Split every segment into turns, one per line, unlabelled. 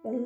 Bunny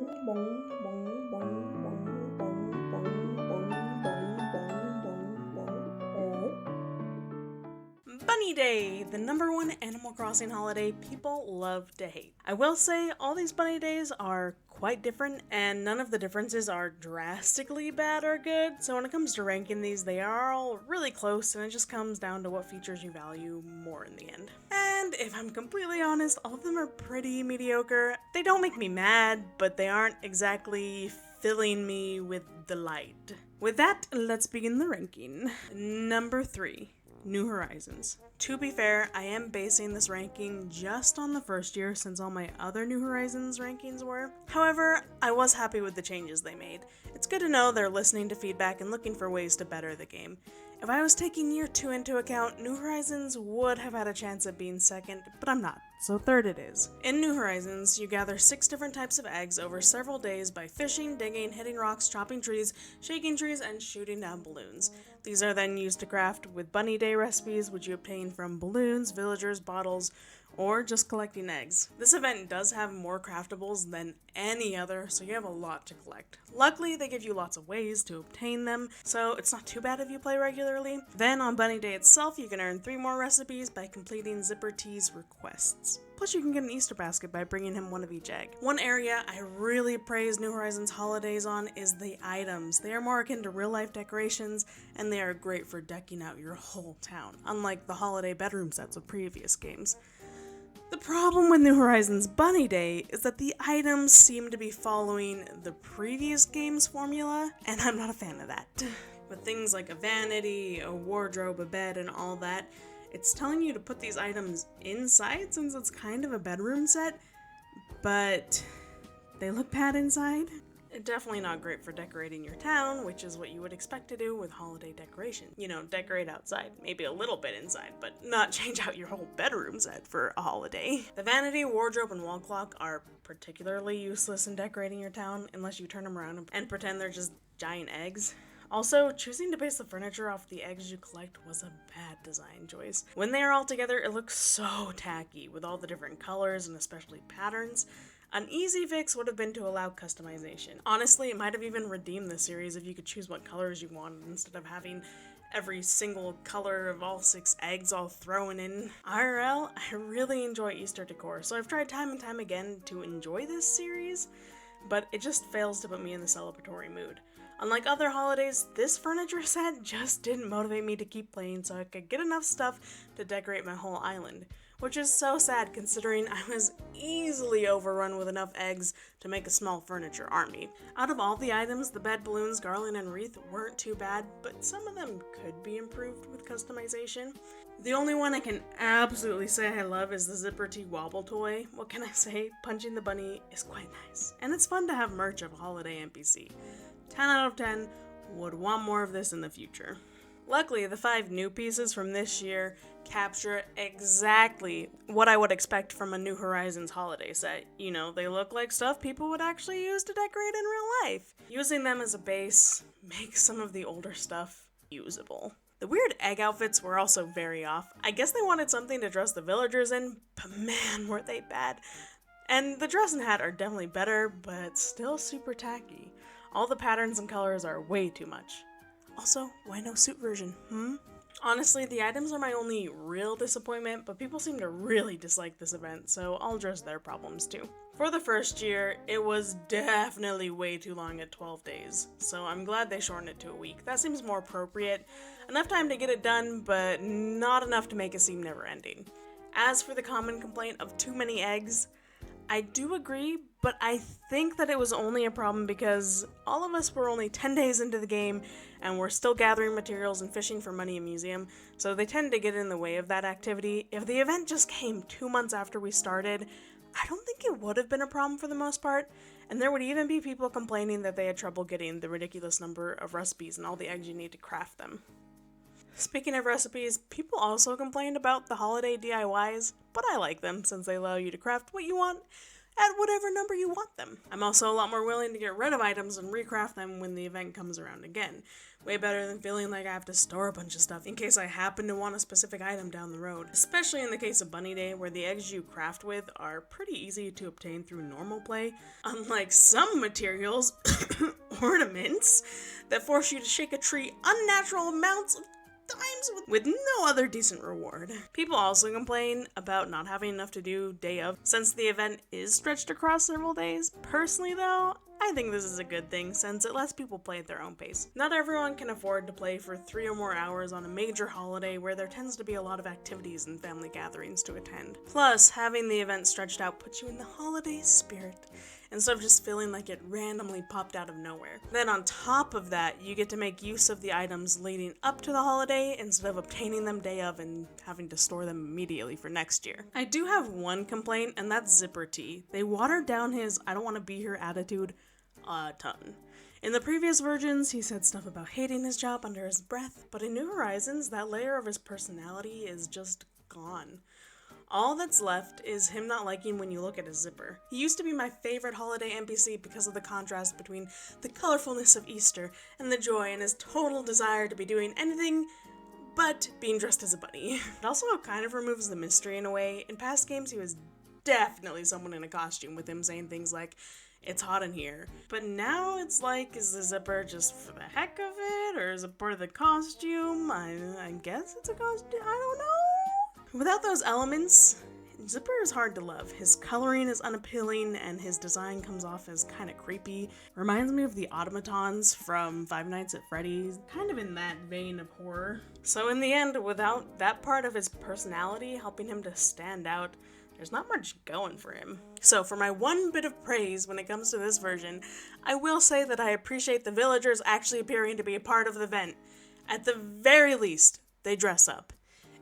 Day, the number one Animal Crossing holiday people love to hate. I will say all these bunny days are quite different, and none of the differences are drastically bad or good, so when it comes to ranking these, they are all really close, and it just comes down to what features you value more in the end. And if I'm completely honest, all of them are pretty mediocre. They don't make me mad, but they aren't exactly filling me with delight. With that, let's begin the ranking. Number 3. New Horizons. To be fair, I am basing this ranking just on the first year since all my other New Horizons rankings were. However, I was happy with the changes they made. It's good to know they're listening to feedback and looking for ways to better the game. If I was taking year 2 into account, New Horizons would have had a chance at being second, but I'm not, so third it is. In New Horizons, you gather 6 different types of eggs over several days by fishing, digging, hitting rocks, chopping trees, shaking trees, and shooting down balloons. These are then used to craft with Bunny Day recipes, which you obtain from balloons, villagers, bottles, or just collecting eggs. This event does have more craftables than any other, so you have a lot to collect. Luckily, they give you lots of ways to obtain them, so it's not too bad if you play regularly. Then on Bunny Day itself, you can earn 3 more recipes by completing Zipper T's requests. Plus, you can get an Easter basket by bringing him one of each egg. One area I really praise New Horizons holidays on is the items. They are more akin to real-life decorations, and they are great for decking out your whole town, unlike the holiday bedroom sets of previous games. The problem with New Horizons Bunny Day is that the items seem to be following the previous game's formula, and I'm not a fan of that. With things like a vanity, a wardrobe, a bed, and all that, it's telling you to put these items inside since it's kind of a bedroom set, but they look bad inside. Definitely not great for decorating your town, which is what you would expect to do with holiday decoration. You know, decorate outside, maybe a little bit inside, but not change out your whole bedroom set for a holiday. The vanity, wardrobe, and wall clock are particularly useless in decorating your town unless you turn them around and pretend they're just giant eggs. Also, choosing to base the furniture off the eggs you collect was a bad design choice. When they are all together, it looks so tacky with all the different colors and especially patterns. An easy fix would have been to allow customization. Honestly, it might have even redeemed the series if you could choose what colors you wanted instead of having every single color of all 6 eggs all thrown in. IRL, I really enjoy Easter decor, so I've tried time and time again to enjoy this series, but it just fails to put me in the celebratory mood. Unlike other holidays, this furniture set just didn't motivate me to keep playing so I could get enough stuff to decorate my whole island. Which is so sad considering I was easily overrun with enough eggs to make a small furniture army. Out of all the items, the bed, balloons, garland, and wreath weren't too bad, but some of them could be improved with customization. The only one I can absolutely say I love is the Zipper T Wobble toy. What can I say? Punching the bunny is quite nice. And it's fun to have merch of a holiday NPC. 10 out of 10, would want more of this in the future. Luckily, the 5 new pieces from this year capture exactly what I would expect from a New Horizons holiday set. You know, they look like stuff people would actually use to decorate in real life. Using them as a base makes some of the older stuff usable. The weird egg outfits were also very off. I guess they wanted something to dress the villagers in, but man, were they bad. And the dress and hat are definitely better, but still super tacky. All the patterns and colors are way too much. Also, why no suit version, Honestly, the items are my only real disappointment, but people seem to really dislike this event, so I'll address their problems too. For the first year, it was definitely way too long at 12 days, so I'm glad they shortened it to a week. That seems more appropriate. Enough time to get it done, but not enough to make it seem never-ending. As for the common complaint of too many eggs, I do agree, but I think that it was only a problem because all of us were only 10 days into the game and we're still gathering materials and fishing for money in museum, so they tend to get in the way of that activity. If the event just came 2 months after we started, I don't think it would have been a problem for the most part, and there would even be people complaining that they had trouble getting the ridiculous number of recipes and all the eggs you need to craft them. Speaking of recipes, people also complained about the holiday DIYs, but I like them since they allow you to craft what you want at whatever number you want them. I'm also a lot more willing to get rid of items and recraft them when the event comes around again. Way better than feeling like I have to store a bunch of stuff in case I happen to want a specific item down the road. Especially in the case of Bunny Day, where the eggs you craft with are pretty easy to obtain through normal play, unlike some materials, ornaments, that force you to shake a tree unnatural amounts of times with no other decent reward. People also complain about not having enough to do day of, since the event is stretched across several days. Personally though, I think this is a good thing since it lets people play at their own pace. Not everyone can afford to play for 3 or more hours on a major holiday where there tends to be a lot of activities and family gatherings to attend. Plus, having the event stretched out puts you in the holiday spirit, instead of just feeling like it randomly popped out of nowhere. Then on top of that, you get to make use of the items leading up to the holiday instead of obtaining them day of and having to store them immediately for next year. I do have one complaint, and that's Zipper T. They watered down his I don't want to be here attitude a ton. In the previous versions, he said stuff about hating his job under his breath, but in New Horizons, that layer of his personality is just gone. All that's left is him not liking when you look at his zipper. He used to be my favorite holiday NPC because of the contrast between the colorfulness of Easter and the joy and his total desire to be doing anything but being dressed as a bunny. It also kind of removes the mystery in a way. In past games, he was definitely someone in a costume, with him saying things like, "It's hot in here." But now it's like, is the zipper just for the heck of it, or is it part of the costume? I guess it's a costume, I don't know. Without those elements, Zipper is hard to love. His coloring is unappealing, and his design comes off as kind of creepy. Reminds me of the automatons from Five Nights at Freddy's, kind of in that vein of horror. So in the end, without that part of his personality helping him to stand out, there's not much going for him. So for my one bit of praise when it comes to this version, I will say that I appreciate the villagers actually appearing to be a part of the event. At the very least, they dress up.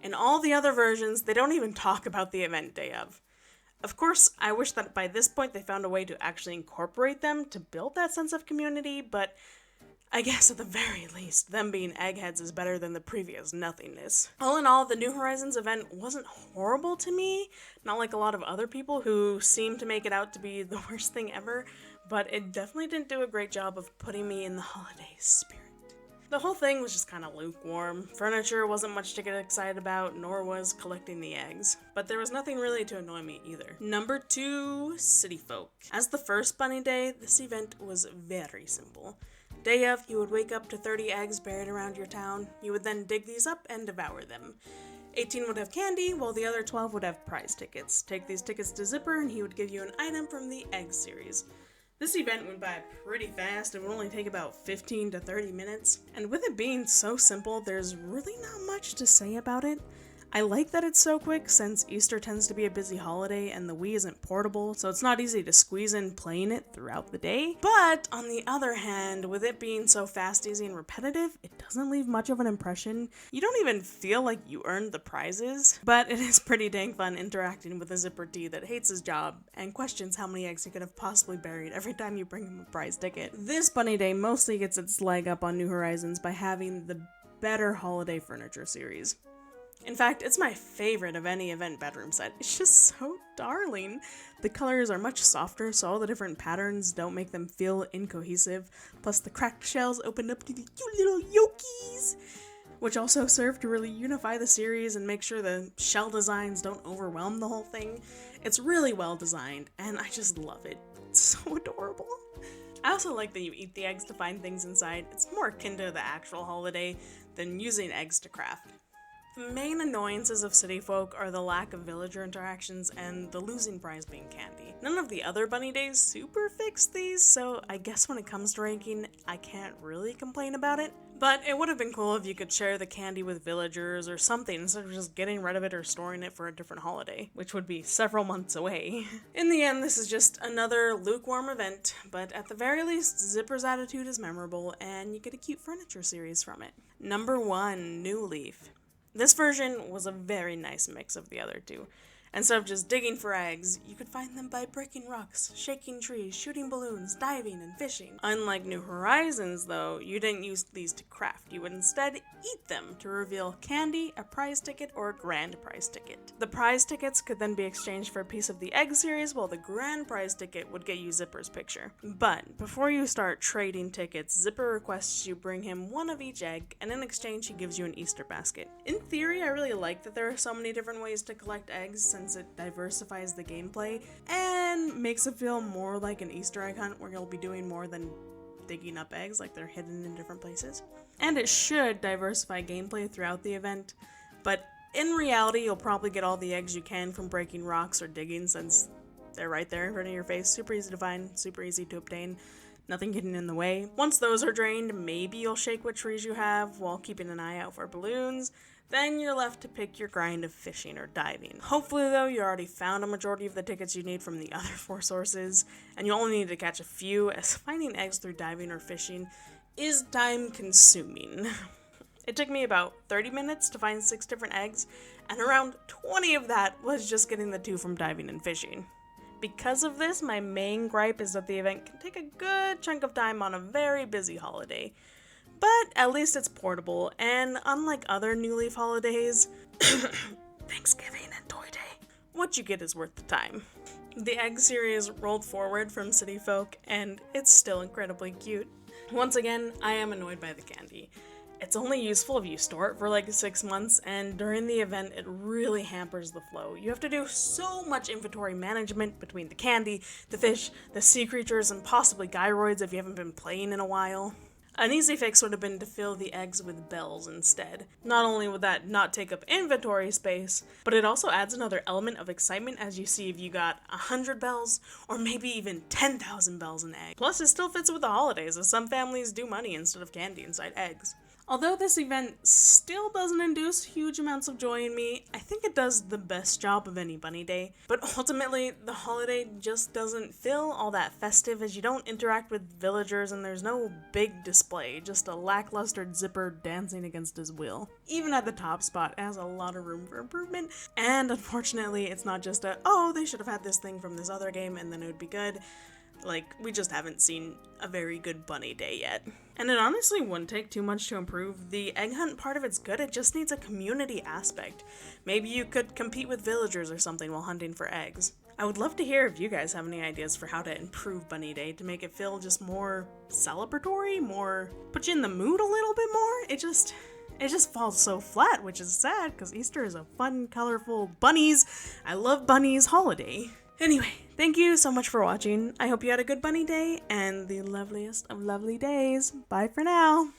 In all the other versions, they don't even talk about the event day of. Of course, I wish that by this point they found a way to actually incorporate them to build that sense of community, but I guess at the very least, them being eggheads is better than the previous nothingness. All in all, the New Horizons event wasn't horrible to me, not like a lot of other people who seem to make it out to be the worst thing ever, but it definitely didn't do a great job of putting me in the holiday spirit. The whole thing was just kind of lukewarm. Furniture wasn't much to get excited about, nor was collecting the eggs. But there was nothing really to annoy me either. Number 2, City Folk. As the first Bunny Day, this event was very simple. Day of, you would wake up to 30 eggs buried around your town. You would then dig these up and devour them. 18 would have candy, while the other 12 would have prize tickets. Take these tickets to Zipper, and he would give you an item from the egg series. This event went by pretty fast. It would only take about 15 to 30 minutes. And with it being so simple, there's really not much to say about it. I like that it's so quick since Easter tends to be a busy holiday and the Wii isn't portable, so it's not easy to squeeze in playing it throughout the day. But on the other hand, with it being so fast, easy, and repetitive, it doesn't leave much of an impression. You don't even feel like you earned the prizes, but it is pretty dang fun interacting with a Zipper T that hates his job and questions how many eggs he could have possibly buried every time you bring him a prize ticket. This Bunny Day mostly gets its leg up on New Horizons by having the better holiday furniture series. In fact, it's my favorite of any event bedroom set. It's just so darling. The colors are much softer, so all the different patterns don't make them feel incohesive. Plus, the cracked shells open up to the cute little yokis, which also serve to really unify the series and make sure the shell designs don't overwhelm the whole thing. It's really well designed, and I just love it. It's so adorable. I also like that you eat the eggs to find things inside. It's more akin to the actual holiday than using eggs to craft. The main annoyances of City Folk are the lack of villager interactions and the losing prize being candy. None of the other Bunny Days super fix these, so I guess when it comes to ranking, I can't really complain about it. But it would have been cool if you could share the candy with villagers or something instead of just getting rid of it or storing it for a different holiday, which would be several months away. In the end, this is just another lukewarm event, but at the very least, Zipper's attitude is memorable and you get a cute furniture series from it. Number 1, New Leaf. This version was a very nice mix of the other two. Instead of just digging for eggs, you could find them by breaking rocks, shaking trees, shooting balloons, diving, and fishing. Unlike New Horizons, though, you didn't use these to craft. You would instead eat them to reveal candy, a prize ticket, or a grand prize ticket. The prize tickets could then be exchanged for a piece of the egg series, while the grand prize ticket would get you Zipper's picture. But before you start trading tickets, Zipper requests you bring him one of each egg, and in exchange he gives you an Easter basket. In theory, I really like that there are so many different ways to collect eggs, since it diversifies the gameplay and makes it feel more like an Easter egg hunt where you'll be doing more than digging up eggs, like they're hidden in different places. And it should diversify gameplay throughout the event, but in reality you'll probably get all the eggs you can from breaking rocks or digging, since they're right there in front of your face, super easy to find, super easy to obtain, nothing getting in the way. Once those are drained, maybe you'll shake what trees you have while keeping an eye out for balloons. Then you're left to pick your grind of fishing or diving. Hopefully though, you already found a majority of the tickets you need from the other 4 sources, and you only need to catch a few, as finding eggs through diving or fishing is time consuming. It took me about 30 minutes to find 6 different eggs, and around 20 of that was just getting the 2 from diving and fishing. Because of this, my main gripe is that the event can take a good chunk of time on a very busy holiday. But at least it's portable, and unlike other New Leaf holidays, Thanksgiving and Toy Day, what you get is worth the time. The egg series rolled forward from City Folk, and it's still incredibly cute. Once again, I am annoyed by the candy. It's only useful if you store it for like 6 months, and during the event it really hampers the flow. You have to do so much inventory management between the candy, the fish, the sea creatures, and possibly gyroids if you haven't been playing in a while. An easy fix would have been to fill the eggs with bells instead. Not only would that not take up inventory space, but it also adds another element of excitement as you see if you got 100 bells, or maybe even 10,000 bells in eggs. Plus it still fits with the holidays, as some families do money instead of candy inside eggs. Although this event still doesn't induce huge amounts of joy in me, I think it does the best job of any bunny day. But ultimately, the holiday just doesn't feel all that festive, as you don't interact with villagers and there's no big display, just a lackluster Zipper dancing against his will. Even at the top spot, it has a lot of room for improvement, and unfortunately it's not just oh, they should have had this thing from this other game and then it would be good. Like, we just haven't seen a very good bunny day yet. And it honestly wouldn't take too much to improve. The egg hunt part of it's good, it just needs a community aspect. Maybe you could compete with villagers or something while hunting for eggs. I would love to hear if you guys have any ideas for how to improve Bunny Day to make it feel just more celebratory, more put you in the mood a little bit more. It just falls so flat, which is sad because Easter is a fun, colorful bunnies, I love bunnies holiday. Anyway, thank you so much for watching. I hope you had a good bunny day and the loveliest of lovely days. Bye for now.